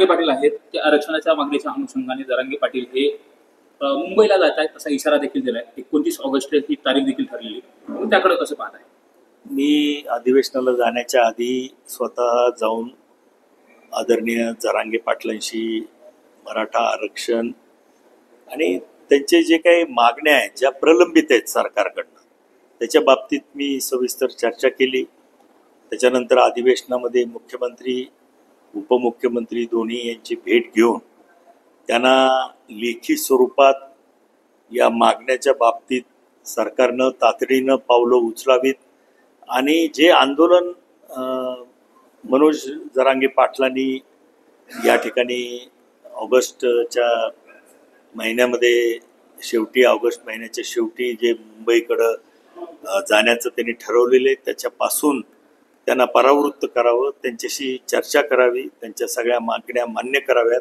जरांगे पाटील आहेत ते आरक्षणाच्या मागणीच्या अनुषंगाने जरांगे पाटील हे मुंबईला जात आहेत असा इशारा देखील दिलाय. 29 ऑगस्ट ही तारीख देखील ठरलेली. तुम्ही त्याकडे कसं पाहताय? मी अधिवेशनाला जाण्याच्या आधी स्वतः जाऊन आदरणीय जरांगे पाटलांशी मराठा आरक्षण आणि त्यांचे जे काही मागण्या आहेत ज्या प्रलंबित आहेत सरकारकडनं त्याच्या बाबतीत मी सविस्तर चर्चा केली. त्याच्यानंतर अधिवेशनामध्ये मुख्यमंत्री उपमुख्यमंत्री दोन्ही यांची भेट घेऊन त्यांना लेखी स्वरूपात या मागण्याच्या बाबतीत सरकारनं तातडीनं पावलं उचलावीत आणि जे आंदोलन मनोज जरांगे पाटलांनी या ठिकाणी ऑगस्टच्या महिन्यामध्ये ऑगस्ट महिन्याच्या शेवटी जे मुंबईकडं जाण्याचं त्यांनी ठरवलेले त्याच्यापासून त्यांना परावृत्त करावं, त्यांच्याशी चर्चा करावी, त्यांच्या सगळ्या मागण्या मान्य कराव्यात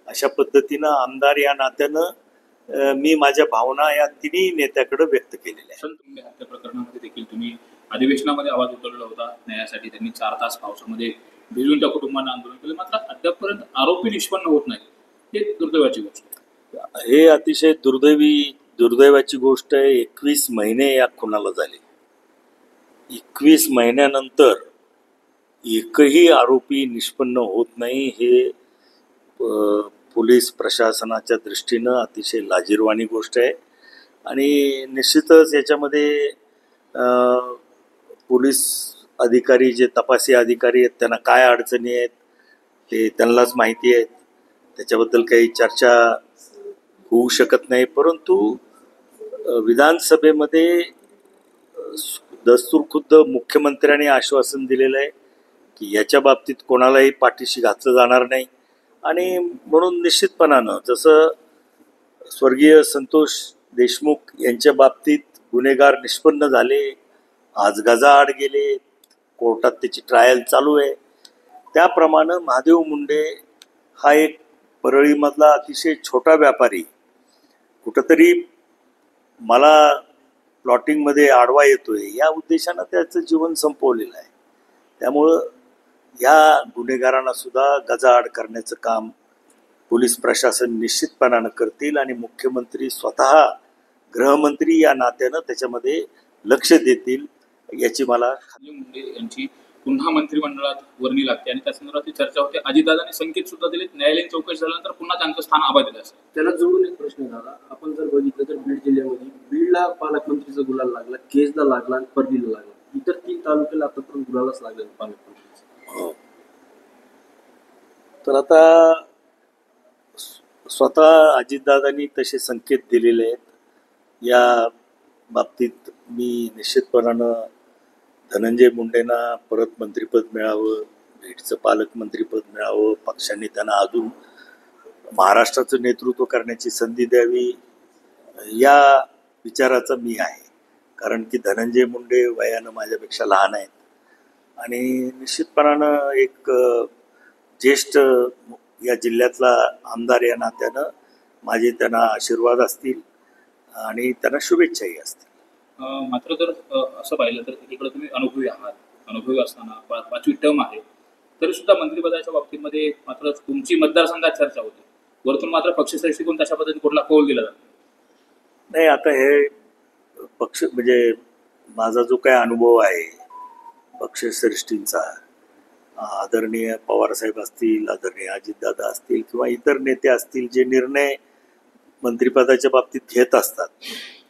अशा पद्धतीनं आमदार या नात्यानं मी माझ्या भावना या तिन्ही नेत्याकडे व्यक्त केलेल्या आहेत. तुम्ही हत्या प्रकरणामध्ये देखील तुम्ही अधिवेशनामध्ये आवाज उठवला होता न्यायासाठी. त्यांनी 4 तास पावसामध्ये भिजून त्या कुटुंबांना आंदोलन केलं, मात्र अद्यापपर्यंत आरोपी निष्पन्न होत नाही. हे दुर्दैवाची गोष्ट आहे. हे अतिशय दुर्दैवाची गोष्ट आहे. 21 महिने या खुनाला झाले. 21 महिन्यानंतर एकही आरोपी निष्पन्न होत नाही. हे पोलीस प्रशासनाच्या दृष्टीनं अतिशय लाजिरवाणी गोष्ट आहे आणि निश्चितच याच्यामध्ये पोलीस अधिकारी जे तपासी अधिकारी आहेत त्यांना काय अडचणी आहेत ते त्यांनाच माहिती आहेत. त्याच्याबद्दल काही चर्चा होऊ शकत नाही. परंतु विधानसभेमध्ये दस्तूरखुद्द मुख्यमंत्र्यांनी आश्वासन दिलेलं आहे की याच्या बाबतीत कोणालाही पाठीशी घातलं जाणार नाही आणि म्हणून निश्चितपणानं जसं स्वर्गीय संतोष देशमुख यांच्या बाबतीत गुन्हेगार निष्पन्न झाले, आज गजाआड गेले, कोर्टात त्याची ट्रायल चालू आहे, त्याप्रमाणे महादेव मुंडे हा एक परळीमधला अतिशय छोटा व्यापारी कुठंतरी मला प्लॉटिंगमध्ये आडवा येतोय या उद्देशानं त्याचं जीवन संपवलेलं आहे. त्यामुळं या गुन्हेगारांना सुद्धा गजाआड करण्याचं काम पोलीस प्रशासन निश्चितपणानं करतील आणि मुख्यमंत्री स्वतः गृहमंत्री या नात्यानं त्याच्यामध्ये लक्ष देतील याची मला. मुंडे यांची पुन्हा मंत्रिमंडळात वर्णी लागते आणि त्या संदर्भात चर्चा होते. अजितदादांनी संकेत सुद्धा दिले न्यायालयीन चौकशी झाल्यानंतर पुन्हा त्यांचं स्थान अबाधित असेल. त्याला जोडून एक प्रश्न झाला. आपण जर बघितलं तर बीड जिल्ह्यामध्ये बीडला पालकमंत्रीचा गुलाल लागला, केजला लागला आणि परलीला लागला. इतर 3 तालुक्याला आतापर्यंत गुलालच लागला पालकमंत्रीचा. तर आता स्वतः अजितदादांनी तसे संकेत दिलेले आहेत. या बाबतीत मी निश्चितपणानं धनंजय मुंडेंना परत मंत्रिपद मिळावं, बीडचं पालकमंत्रीपद मिळावं, पक्षांनी त्यांना अजून महाराष्ट्राचं नेतृत्व करण्याची संधी द्यावी या विचाराचा मी आहे. कारण की धनंजय मुंडे वयानं माझ्यापेक्षा लहान आहेत आणि निश्चितपणानं एक ज्येष्ठ या जिल्ह्यातला आमदार या नात्यानं माझे त्यांना आशीर्वाद असतील आणि त्यांना शुभेच्छाही असतील. मात्र जर असं पाहिलं तर एकीकडे तुम्ही अनुभवी आहात. अनुभवी असताना 5वी टर्म आहे तरी सुद्धा मंत्रिपदाच्या बाबतीमध्ये मात्र तुमची मतदारसंघात चर्चा होते. वरतून मात्र पक्षश्रेष्ठी कोण तशा पद्धतीने कुठला कौल दिला जातो नाही. आता हे पक्ष म्हणजे माझा जो काय अनुभव आहे पक्षश्रेष्ठींचा, आदरणीय पवारसाहेब असतील, आदरणीय अजितदादा असतील किंवा इतर नेते असतील जे निर्णय मंत्रिपदाच्या बाबतीत घेत असतात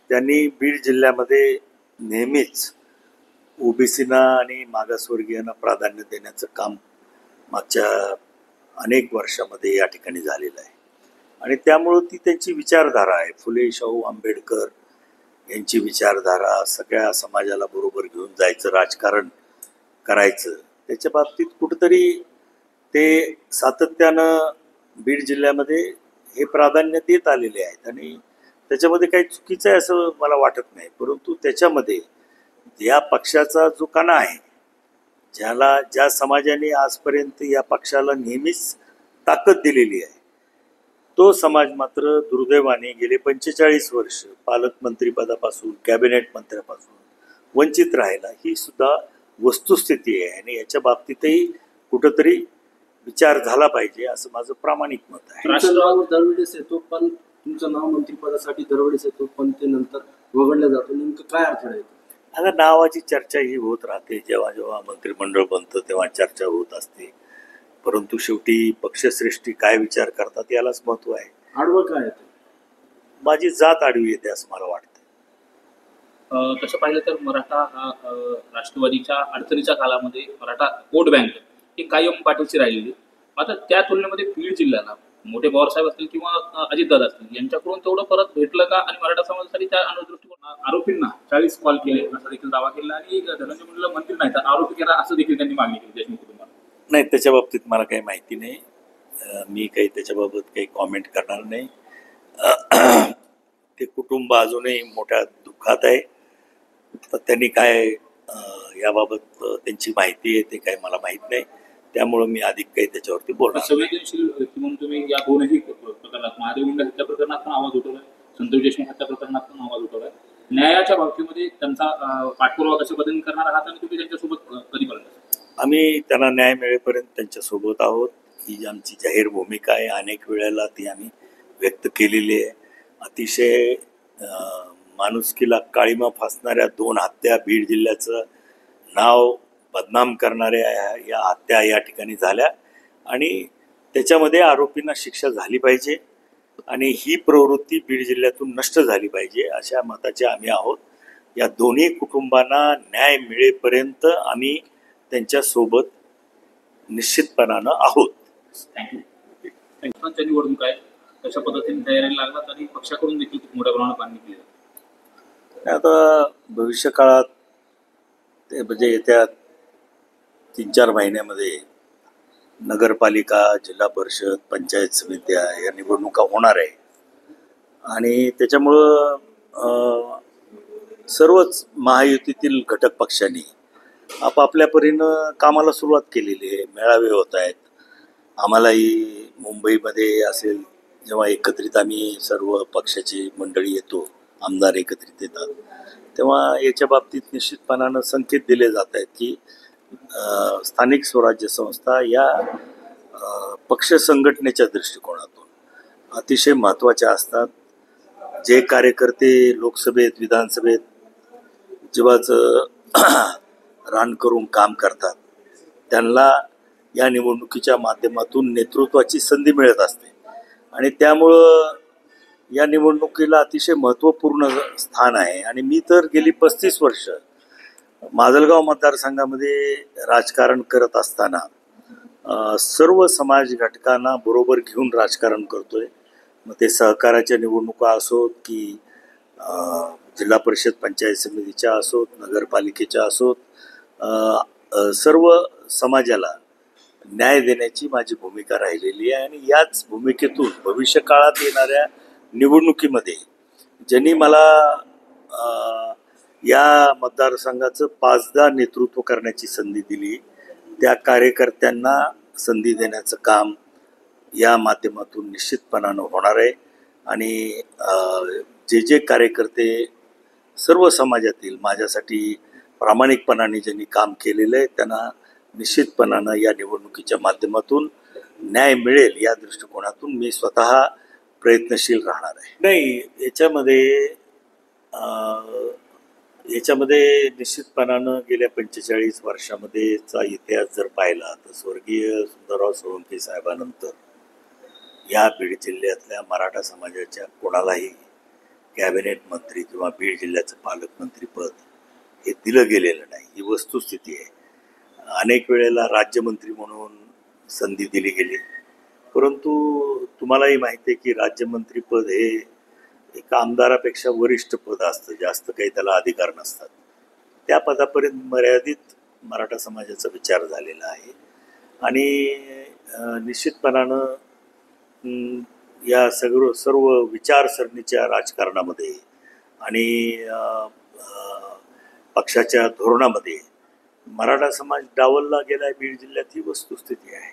त्यांनी बीड जिल्ह्यामध्ये नेहमीच ओबीसीना आणि मागासवर्गीयांना प्राधान्य देण्याचं काम मागच्या अनेक वर्षामध्ये या ठिकाणी झालेलं आहे आणि त्यामुळं ती त्यांची विचारधारा आहे. फुले शाहू आंबेडकर यांची विचारधारा, सगळ्या समाजाला बरोबर घेऊन जायचं, राजकारण करायचं, त्याच्या बाबतीत कुठंतरी ते सातत्यानं बीड जिल्ह्यामध्ये हे प्राधान्य देत आलेले आहेत आणि त्याच्यामध्ये काही चुकीचं आहे असं मला वाटत नाही. परंतु त्याच्यामध्ये या पक्षाचा जो कणा आहे, ज्या समाजाने आजपर्यंत या पक्षाला नेहमीच ताकद दिलेली आहे, तो समाज मात्र दुर्दैवाने गेले 45 वर्ष पालकमंत्रीपदापासून कॅबिनेट मंत्र्यापासून वंचित राहिला. ही सुद्धा वस्तुस्थिती आहे आणि याच्या बाबतीतही कुठंतरी विचार झाला पाहिजे असं माझं प्रामाणिक मत आहे. तुमचं नाव दरवेळेस येतो, पण तुमचं नाव मंत्रिपदासाठी दरवेळेस येतो, पण ते नंतर वगळलं जातं. नेमकं काय अडथळा येतो? आता नावाची चर्चा ही होत राहते, जेव्हा जेव्हा मंत्रिमंडळ बनतं तेव्हा चर्चा होत असते, परंतु शेवटी पक्षश्रेष्ठी काय विचार करतात यालाच महत्व आहे. आडवं काय येतं? माझी जात आडवी येते असं मला वाटतं. तसं पाहिलं तर मराठा हा राष्ट्रवादीच्या अडचणीच्या काळामध्ये मराठा वोट बँक ही कायम पाठीशी राहिलेली. मात्र त्या तुलनेमध्ये बीड जिल्ह्याला मोठे पवारसाहेब असतील किंवा अजितदादा असतील यांच्याकडून तेवढं परत भेटलं का, आणि मराठा समाजासाठी त्या दृष्टिकोन आरोपींना 40 कॉल केले असा देखील दावा केला, आणि धनंजय मुंडेला मंत्री नाही तर आरोपी केला असं देखील त्यांनी मागणी केली देशमुख कुटुंबाला. नाही, त्याच्या बाबतीत मला काही माहिती नाही. मी काही त्याच्याबाबत काही कॉमेंट करणार नाही. ते कुटुंब अजूनही मोठ्या दुःखात आहे, तर त्यांनी काय याबाबत त्यांची माहिती आहे ते काही मला माहीत नाही, त्यामुळं मी अधिक काही त्याच्यावरती बोलणार. संवेदनशील व्यक्ती म्हणून तुम्ही या दोनही प्रकरणात, महादेव मुंडे हत्या प्रकरणात पण आवाज उठवलाय, संतोष देशमुख हत्या प्रकरणात पण आवाज उठवलाय. न्यायाच्या बाबतीमध्ये त्यांचा पाठपुरावा कशा पद्धतीने करणार आहात, आणि तुम्ही त्यांच्यासोबत कधीपर्यंत? आम्ही त्यांना न्याय मिळेपर्यंत त्यांच्यासोबत आहोत. ही आमची जाहीर भूमिका आहे, अनेक वेळेला ती आम्ही व्यक्त केलेली आहे. अतिशय माणुसकीला काळीमा फासणाऱ्या 2 हत्या, बीड जिल्ह्याचं नाव बदनाम करणाऱ्या या हत्या या ठिकाणी झाल्या, आणि त्याच्यामध्ये आरोपींना शिक्षा झाली पाहिजे, आणि ही प्रवृत्ती बीड जिल्ह्यातून नष्ट झाली पाहिजे अशा मताचे आम्ही आहोत. या दोन्ही कुटुंबांना न्याय मिळेपर्यंत आम्ही त्यांच्यासोबत निश्चितपणानं आहोत. थँक्यू. निवडणूक आहे, कशा पद्धतीने तयारी लागतात, आणि पक्षाकडून देखील खूप मोठ्या प्रमाणात मागणी केली जाते. आता भविष्य काळात ते म्हणजे येत्या 3-4 महिन्यामध्ये नगरपालिका, जिल्हा परिषद, पंचायत समित्या या निवडणुका होणार आहे, आणि त्याच्यामुळं सर्वच महायुतीतील घटक पक्षांनी आपापल्या परीनं कामाला सुरुवात केलेली आहे. मेळावे होत आहेत. आम्हालाही मुंबईमध्ये असेल जेव्हा एकत्रित आम्ही सर्व पक्षाची मंडळी येतो, आमदार एकत्रित येतात, तेव्हा याच्या बाबतीत निश्चितपणानं संकेत दिले जात आहेत की स्थानिक स्वराज्य संस्था या पक्ष संघटनेच्या दृष्टिकोनातून अतिशय महत्त्वाच्या असतात. जे कार्यकर्ते लोकसभेत, विधानसभेत जीवाचं रान करून काम करतात, त्यांना या निवडणुकीच्या माध्यमातून नेतृत्वाची संधी मिळत असते, आणि त्यामुळं या निवडणुकीला अतिशय महत्त्वपूर्ण स्थान आहे. आणि मी तर गेली 35 वर्ष माजलगाव मतदारसंघामध्ये राजकारण करत असताना सर्व समाज घटकांना बरोबर घेऊन राजकारण करतोय. मग ते सहकाराच्या निवडणुका असोत की जिल्हा परिषद पंचायत समितीच्या असोत, नगरपालिकेच्या असोत, सर्व समाजाला न्याय देण्याची माझी भूमिका राहिलेली आहे. आणि याच भूमिकेतून भविष्य काळात येणाऱ्या निवडणुकीमध्ये ज्यांनी मला या मतदारसंघाचं 5दा नेतृत्व करण्याची संधी दिली, त्या कार्यकर्त्यांना संधी देण्याचं काम या माध्यमातून निश्चितपणानं होणार आहे. आणि जे जे कार्यकर्ते सर्व समाजातील माझ्यासाठी प्रामाणिकपणाने ज्यांनी काम केलेलं आहे, त्यांना निश्चितपणानं या निवडणुकीच्या माध्यमातून न्याय मिळेल या दृष्टिकोनातून मी स्वतः प्रयत्नशील राहणार आहे. नाही, याच्यामध्ये निश्चितपणानं गेल्या 45 वर्षामध्येचा इतिहास जर पाहिला तर स्वर्गीय सुंदरराव सोळंके साहेबानंतर या बीड जिल्ह्यातल्या मराठा समाजाच्या कोणालाही कॅबिनेट मंत्री किंवा बीड जिल्ह्याचं पालकमंत्रीपद हे दिलं गेलेलं नाही, ही वस्तुस्थिती आहे. अनेक वेळेला राज्यमंत्री म्हणून संधी दिली गेली, परंतु तुम्हालाही माहिती आहे की राज्यमंत्रीपद हे एक आमदारापेक्षा वरिष्ठ पद असतं, जास्त काही त्याला अधिकार नसतात. त्या पदापर्यंत मर्यादित मराठा समाजाचा विचार झालेला आहे. आणि निश्चितपणानं या सर्व विचारसरणीच्या राजकारणामध्ये आणि पक्षाच्या धोरणामध्ये मराठा समाज डावलला गेलाय बीड जिल्ह्यात, ही वस्तुस्थिती आहे.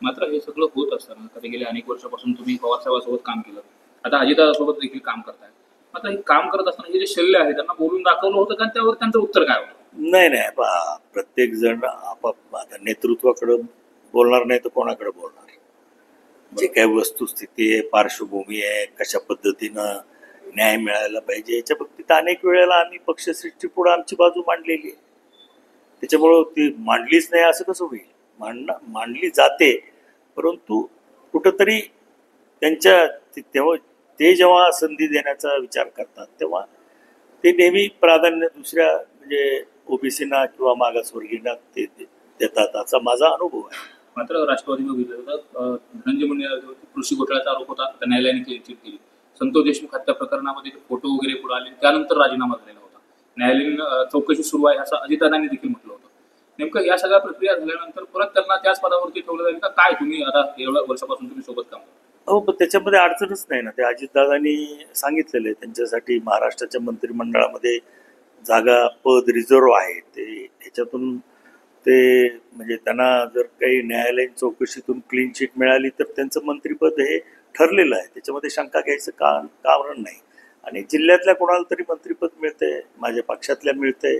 मात्र हे सगळं होत असताना आता गेल्या अनेक वर्षापासून तुम्ही पवारसाहेबांसोबत काम केलं, आता अजितदादासोबत देखील काम करताय. आता हे काम करत असताना हे जे शल्य आहे त्यांना बोलून दाखवलं होतं का, त्यावर त्यांचं उत्तर काय होतं? नाही, प्रत्येक जण आता नेतृत्वाकडं बोलणार नाही तर कोणाकडे बोलणार? जे काही वस्तुस्थिती आहे, पार्श्वभूमी आहे, कशा पद्धतीनं न्याय मिळायला पाहिजे, याच्या बाबतीत अनेक वेळेला आम्ही पक्षश्रेष्ठी पुढे आमची बाजू मांडलेली आहे. त्याच्यामुळं ती मांडलीच नाही असं कसं होईल? मांडली जाते, परंतु कुठंतरी त्यांच्या तेव्हा ते जेव्हा संधी देण्याचा विचार करतात तेव्हा ते नेहमी प्राधान्य दुसऱ्या म्हणजे ओबीसीना किंवा मागासवर्गीयांना ते देतात, असा माझा अनुभव आहे. मात्र राष्ट्रवादीनं बघितलं होतं धनंजय मुंडे कृषी घोटाळ्याचा आरोप होता, त्या न्यायालयाने क्लीन चिट केली. संतोष देशमुख हत्या प्रकरणामध्ये फोटो वगैरे पुढे आले, त्यानंतर राजीनामा झालेला होता. न्यायालयीन चौकशी सुरू आहे असं अजितदादांनी देखील म्हटलं होतं. नेमकं या सगळ्या प्रक्रिया झाल्यानंतर परत त्यांना त्याच पदावरती ठेवलं जाईल का काय? तुम्ही आता एवढ्या वर्षापासून तुम्ही सोबत काम करता. हो, पण त्याच्यामध्ये अडचणच नाही ना. ते अजितदादांनी सांगितलेलं आहे त्यांच्यासाठी महाराष्ट्राच्या मंत्रिमंडळामध्ये जागा पद रिझर्व्ह आहे. ते ह्याच्यातून ते म्हणजे त्यांना जर काही न्यायालयीन चौकशीतून क्लीन चिट मिळाली तर त्यांचं मंत्रिपद हे ठरलेलं आहे. त्याच्यामध्ये शंका घ्यायचं कारण नाही. आणि जिल्ह्यातल्या कोणाला तरी मंत्रिपद मिळतंय, माझ्या पक्षातल्या मिळतंय.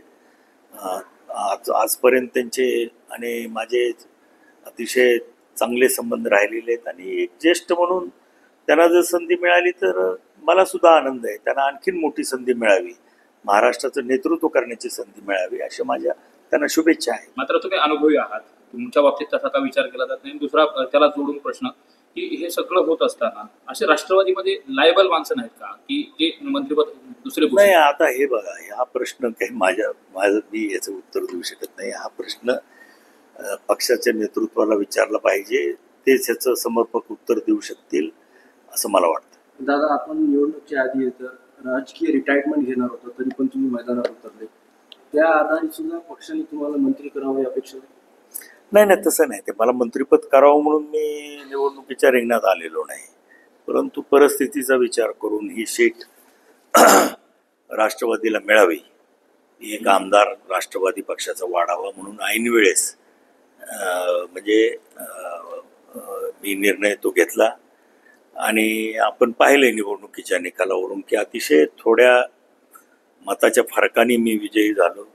आजपर्यंत त्यांचे आणि माझे अतिशय चांगले संबंध राहिलेले आहेत आणि एक ज्येष्ठ म्हणून त्यांना जर संधी मिळाली तर मला सुद्धा आनंद आहे. त्यांना आणखीन मोठी संधी मिळावी, महाराष्ट्राचं नेतृत्व करण्याची संधी मिळावी, अशा माझ्या त्यांना शुभेच्छा आहेत. मात्र तुम्ही अनुभवी आहात, तुमच्या बाबतीत तसा का विचार केला जात नाही. दुसरा त्याला जोडून प्रश्न की हे सगळं होत असताना असे राष्ट्रवादीमध्ये लायबल माणसं नाहीत का की जे मंत्रिपद दुसरे नाही? आता हे बघा, हा प्रश्न काही माझं मी याचं उत्तर देऊ शकत नाही. हा प्रश्न पक्षाच्या नेतृत्वाला विचारला पाहिजे, तेच ह्याचं समर्पक उत्तर देऊ शकतील असं मला वाटतं. दादा, आपण निवडणुकीच्या आधी राजकीय रिटायरमेंट घेणार होता, तरी पण तुम्ही मैदानात उतरले. त्या आधारे सुद्धा पक्षाने तुम्हाला मंत्री करावं अपेक्षा नाही, तसं नाही. ते मला मंत्रिपद करावं म्हणून मी निवडणुकीच्या रिंगणात आलेलो नाही, परंतु परिस्थितीचा विचार करून ही सीट राष्ट्रवादीला मिळावी, एक आमदार राष्ट्रवादी पक्षाचा वाढावा म्हणून ऐन वेळेस म्हणजे मी निर्णय तो घेतला. आणि आपण पाहिलं निवडणुकीच्या निकालावरून की अतिशय थोड्या मताच्या फरकाने मी विजयी झालो.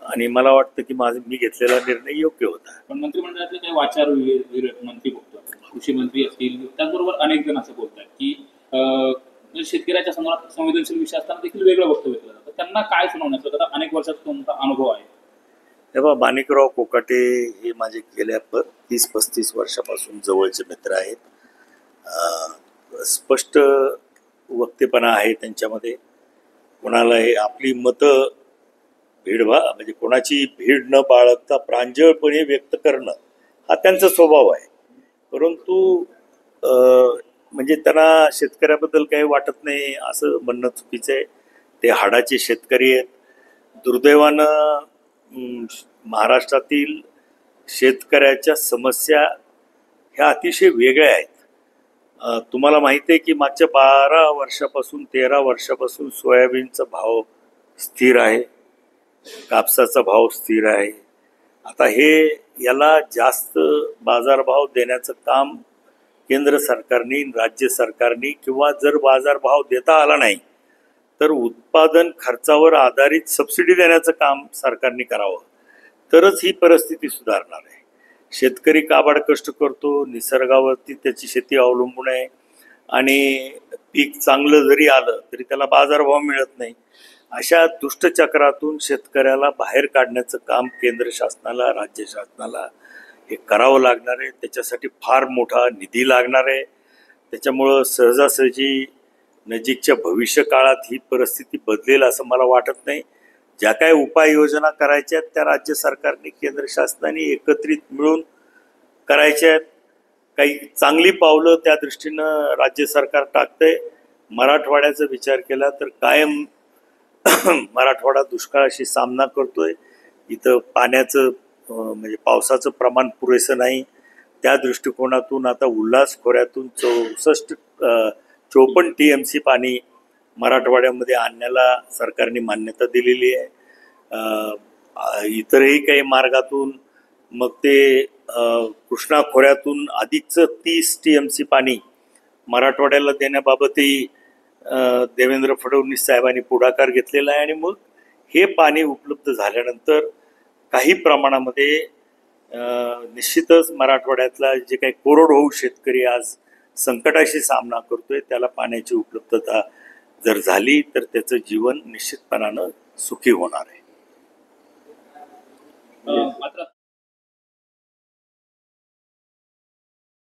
आणि मला वाटतं की मी घेतलेला निर्णय योग्य होता. पण मंत्रिमंडळातले काही वाचार मंत्री बघतो, कृषी मंत्री असतील, त्याचबरोबर अनेक जण असं बोलतात की शेतकऱ्याच्या संदर्भात संवेदनशील विषय असताना देखील वेगळं वक्तव्य केलं जातं. त्यांना काय सुनावण्याचं? आता अनेक वर्षाचा तुमचा अनुभव आहे. तेव्हा माणिकराव कोकाटे हे माझे गेल्या 30-35 वर्षापासून जवळचे मित्र आहेत. स्पष्ट वक्तेपणा आहे त्यांच्यामध्ये. कोणाला हे आपली मतं म्हणजे कोणाची भीड न बाळगता प्रांजळपणे व्यक्त करणं हा त्यांचा स्वभाव आहे. परंतु म्हणजे त्यांना शेतकऱ्याबद्दल काही वाटत नाही असं म्हणणं चुकीचं आहे. ते हाडाचे शेतकरी आहेत. दुर्दैवानं महाराष्ट्रातील शेतकऱ्याच्या समस्या ह्या अतिशय वेगळ्या आहेत. तुम्हाला माहिती आहे की मागच्या 13 वर्षापासून सोयाबीनचा भाव स्थिर आहे, कापसाचा भाव स्थिर आहे. आता याला जास्त बाजारभाव देण्याचं काम केंद्र सरकारने, राज्य सरकारने, किंवा जर बाजारभाव देता आला नाही तर उत्पादन खर्चावर आधारित सबसिडी देण्याचं काम सरकारने करावं, तरच ही परिस्थिती सुधारणार आहे. शेतकरी काबाड कष्ट करतो, निसर्गावरती त्याची शेती अवलंबून आहे आणि पीक चांगलं जरी आलं तरी त्याला बाजारभाव मिळत नाही. अशा दुष्टचक्रातून शेतकऱ्याला बाहेर काढण्याचं काम केंद्र शासनाला, राज्य शासनाला हे करावं लागणार आहे. त्याच्यासाठी फार मोठा निधी लागणार आहे. त्याच्यामुळं सहजासहजी नजीकच्या भविष्य काळात ही परिस्थिती बदलेल असं मला वाटत नाही. ज्या काही उपाययोजना करायच्या आहेत त्या राज्य सरकारने, केंद्र शासनाने एकत्रित मिळून करायच्या आहेत. काही चांगली पावलं त्या दृष्टीनं राज्य सरकार टाकतंय. मराठवाड्याचा विचार केला तर कायम मराठवाडा दुष्काळाशी सामना करतोय. इथं पाण्याचं म्हणजे पावसाचं प्रमाण पुरेसं नाही. त्या दृष्टिकोनातून आता उल्हास खोऱ्यातून 54 TMC पाणी मराठवाड्यामध्ये आणण्याला सरकारने मान्यता दिलेली आहे. इतरही काही मार्गातून मग ते कृष्णा खोऱ्यातून अधिकचं 30 TMC पाणी मराठवाड्याला देण्याबाबतही देवेंद्र फडणवीस साहेबांनी पुढाकार घेतलेला आहे. आणि मग हे पाणी उपलब्ध झाल्यानंतर काही प्रमाणामध्ये निश्चितच मराठवाड्यातला जे काही कोरडवाहू शेतकरी आज संकटाशी सामना करतोय त्याला पाण्याची उपलब्धता जर झाली तर त्याचं जीवन निश्चितपणानं सुखी होणार आहे.